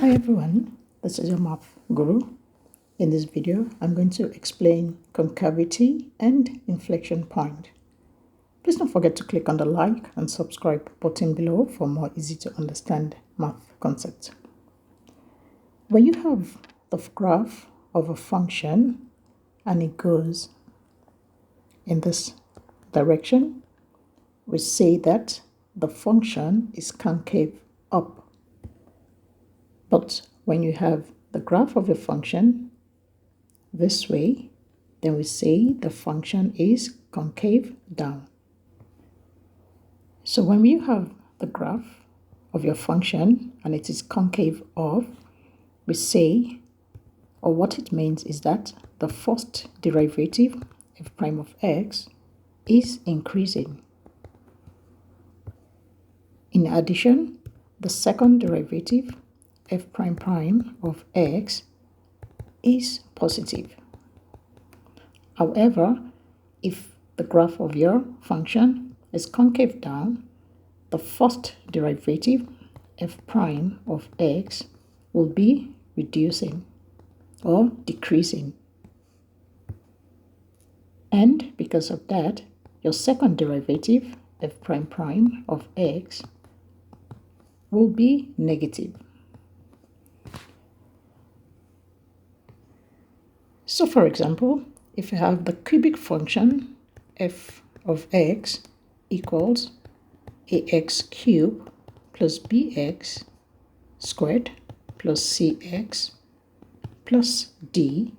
Hi everyone, this is your math guru. In this video, I'm going to explain concavity and inflection point. Please don't forget to click on the like and subscribe button below for more easy to understand math concepts. When you have the graph of a function and it goes in this direction, we say that the function is concave up. But when you have the graph of a function this way, then we say the function is concave down. So when you have the graph of your function and it is concave up, we say, or what it means is that the first derivative, f prime of x, is increasing. In addition, the second derivative, f prime prime of x, is positive. However, if the graph of your function is concave down, the first derivative, f prime of x, will be reducing or decreasing. And because of that, your second derivative, f prime prime of x, will be negative. So for example, if you have the cubic function f of x equals ax cubed plus bx squared plus cx plus d,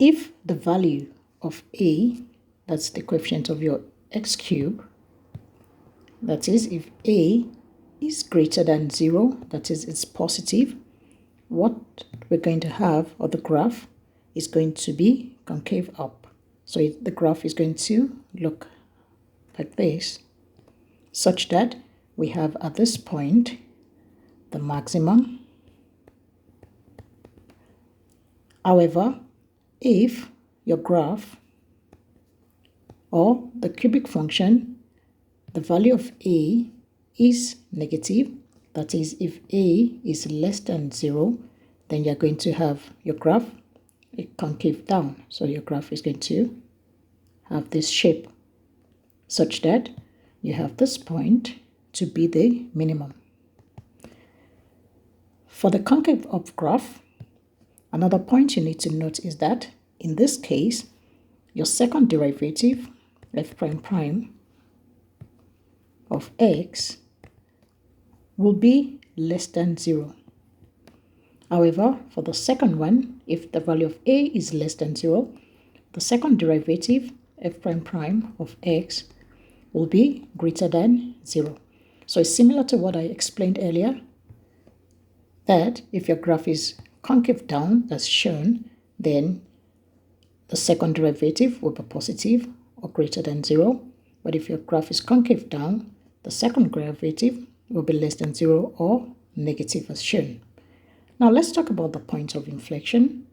if the value of a, that's the coefficient of your x cubed, that is, if a is greater than 0, that is, it's positive, what we're going to have, or the graph, is going to be concave up. So the graph is going to look like this, such that we have at this point the maximum. However, if your graph or the cubic function, the value of a is negative, that is, if a is less than 0, then you're going to have your graph concave down. So your graph is going to have this shape, such that you have this point to be the minimum. For the concave up graph, another point you need to note is that in this case, your second derivative, f prime prime of x, will be less than 0. However, for the second one, if the value of a is less than 0, the second derivative, f prime prime of x, will be greater than 0. So it's similar to what I explained earlier, that if your graph is concave down, as shown, then the second derivative will be positive or greater than 0. But if your graph is concave down, the second derivative will be less than 0 or negative, as shown. Now let's talk about the point of inflection.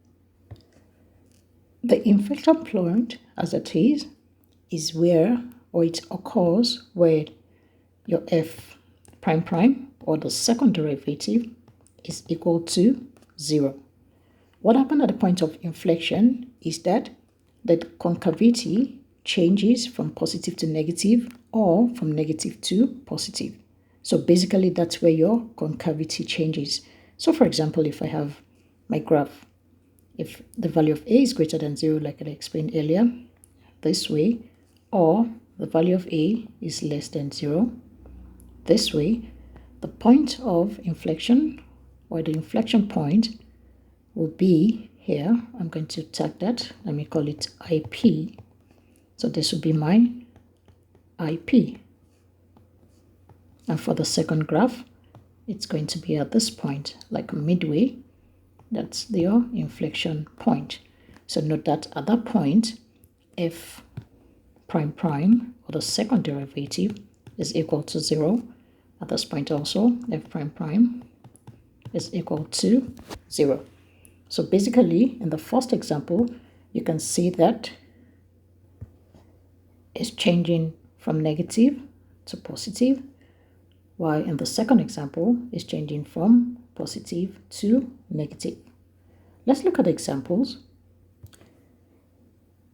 The inflection point, as it is where, or it occurs where your f prime prime, or the second derivative, is equal to 0. What happened at the point of inflection is that the concavity changes from positive to negative or from negative to positive. So basically that's where your concavity changes. So for example, if I have my graph, if the value of a is greater than 0, like I explained earlier, this way, or the value of a is less than 0, this way, the point of inflection, or the inflection point, will be here. I'm going to tag that. Let me call it IP. So this will be my IP. And for the second graph, it's going to be at this point, like midway. That's your inflection point. So note that at that point, f prime prime, or the second derivative, is equal to 0. At this point also, f prime prime is equal to 0. So basically, in the first example, you can see that it's changing from negative to positive. while in the second example, it's changing from positive to negative. Let's look at the examples.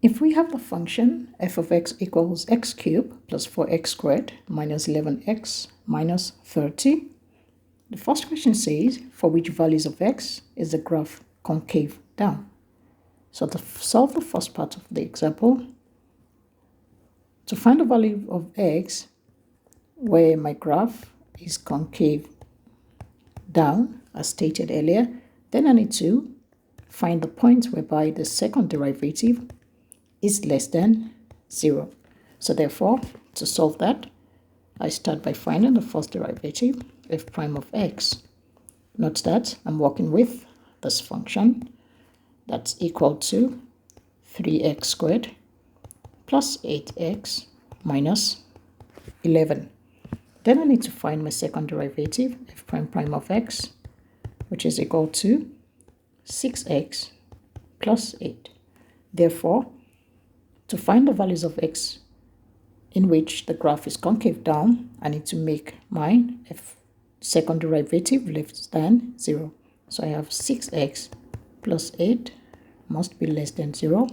If we have the function f of x equals x cubed plus 4x squared minus 11x minus 30, the first question says, for which values of x is the graph concave down? So to solve the first part of the example, to find the value of x where my graph is concave down, as stated earlier, then I need to find the point whereby the second derivative is less than 0. So therefore, to solve that, I start by finding the first derivative, f prime of x. Note that I'm working with this function that's equal to 3x squared plus 8x minus 11. Then I need to find my second derivative, f prime prime of x, which is equal to 6x plus 8. Therefore, to find the values of x in which the graph is concave down, I need to make my second derivative less than 0. So I have 6x plus 8 must be less than 0.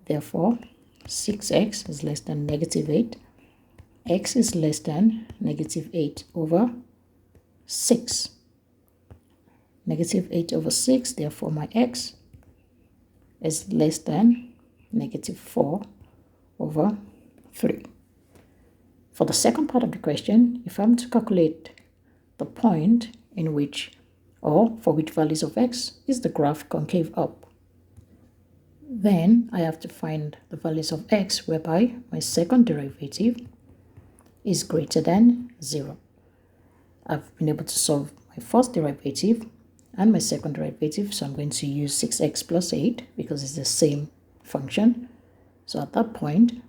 Therefore, 6x is less than negative 8. X is less than negative 8 over 6. Negative 8 over 6, therefore my x is less than negative 4 over 3. For the second part of the question, if I'm to calculate the point in which or for which values of x is the graph concave up, then I have to find the values of x whereby my second derivative is greater than 0. I've been able to solve my first derivative and my second derivative, so I'm going to use 6x plus 8 because it's the same function. So at that point,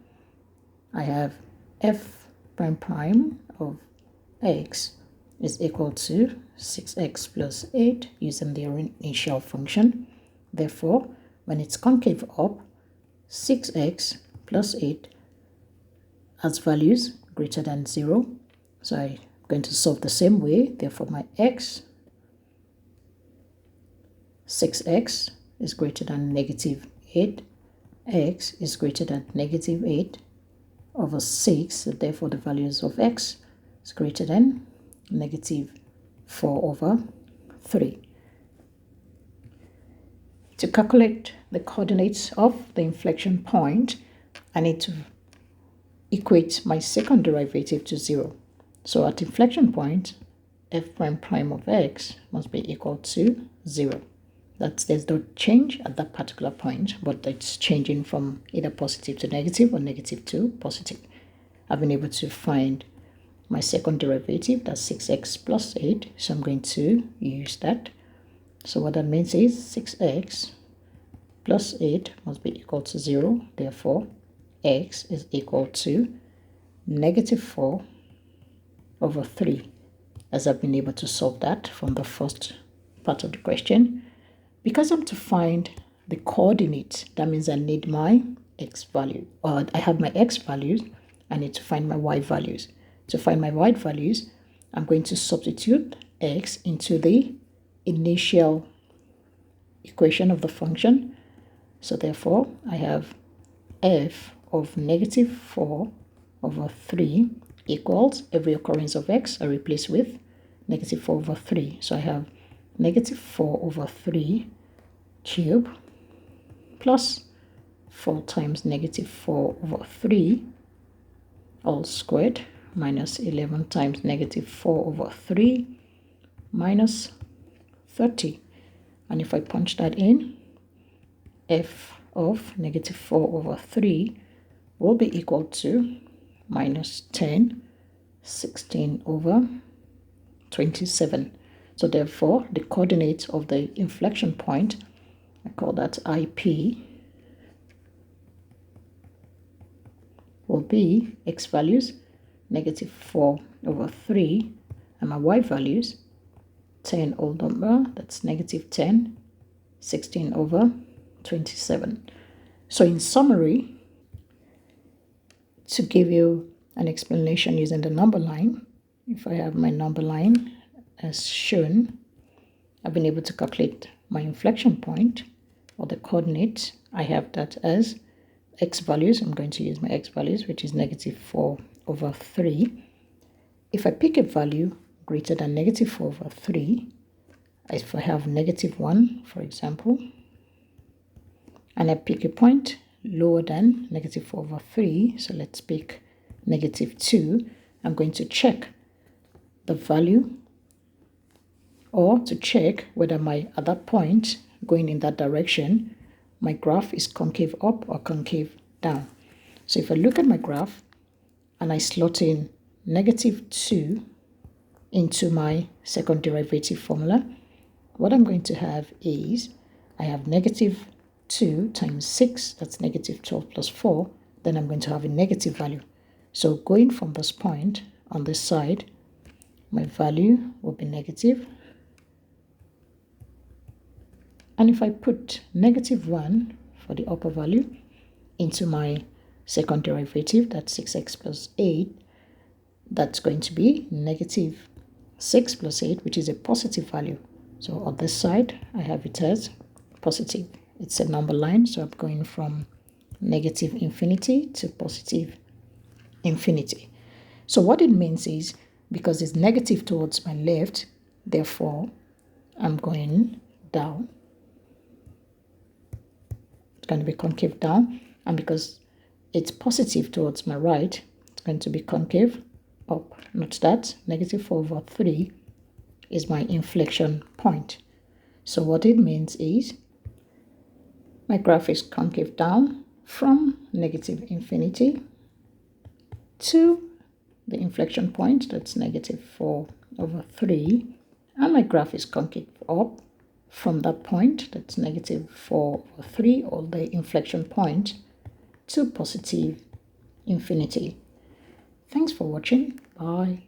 I have f prime prime of x is equal to 6x plus 8 using the initial function. Therefore, when it's concave up, 6x plus 8 has values greater than 0. So I'm going to solve the same way. Therefore, my x, 6x is greater than negative 8. X is greater than negative 8 over 6. So therefore, the values of x is greater than negative 4 over 3. To calculate the coordinates of the inflection point, I need to equate my second derivative to 0. So at inflection point, f prime prime of x must be equal to 0. There's no change at that particular point, but it's changing from either positive to negative or negative to positive. I've been able to find my second derivative, that's 6x plus 8, so I'm going to use that. So what that means is 6x plus 8 must be equal to 0. Therefore, x is equal to negative 4 over 3, as I've been able to solve that from the first part of the question. Because I'm to find the coordinate, that means I need my x value, or I have my x values, I need to find my y values. To find my y values, I'm going to substitute x into the initial equation of the function. So therefore, I have f of negative 4 over 3 equals every occurrence of x I replace with negative 4 over 3. So I have negative 4 over 3 cube plus 4 times negative 4 over 3 all squared minus 11 times negative 4 over 3 minus 30. And if I punch that in, f of negative 4 over 3 will be equal to minus 10, 16 over 27. So therefore, the coordinates of the inflection point, I call that IP, will be x values, negative 4 over 3, and my y values, 10 whole number, that's negative 10, 16 over 27. So in summary, to give you an explanation using the number line, if I have my number line as shown, I've been able to calculate my inflection point or the coordinates. I have that as x values. I'm going to use my x values, which is -4/3. If I pick a value greater than -4/3, if I have -1, for example, and I pick a point lower than -4/3, so let's pick -2, I'm going to check the value, or to check whether at that point going in that direction, my graph is concave up or concave down. So if I look at my graph and I slot in -2 into my second derivative formula, what I'm going to have is I have -2 times 6, that's -12 plus 4, then I'm going to have a negative value. So going from this point on this side, my value will be negative. And if I put -1 for the upper value into my second derivative, that's 6x plus 8, that's going to be -6 plus 8, which is a positive value. So on this side, I have it as positive. It's a number line, so I'm going from -infinity to +infinity. So what it means is, because it's negative towards my left, therefore I'm going down. It's going to be concave down, and because it's positive towards my right, it's going to be concave up. Note that -4/3 is my inflection point. So what it means is my graph is concave down from -infinity to the inflection point, that's -4/3, and my graph is concave up from that point, that's -4/3, or the inflection point, to +infinity. Thanks for watching. Bye.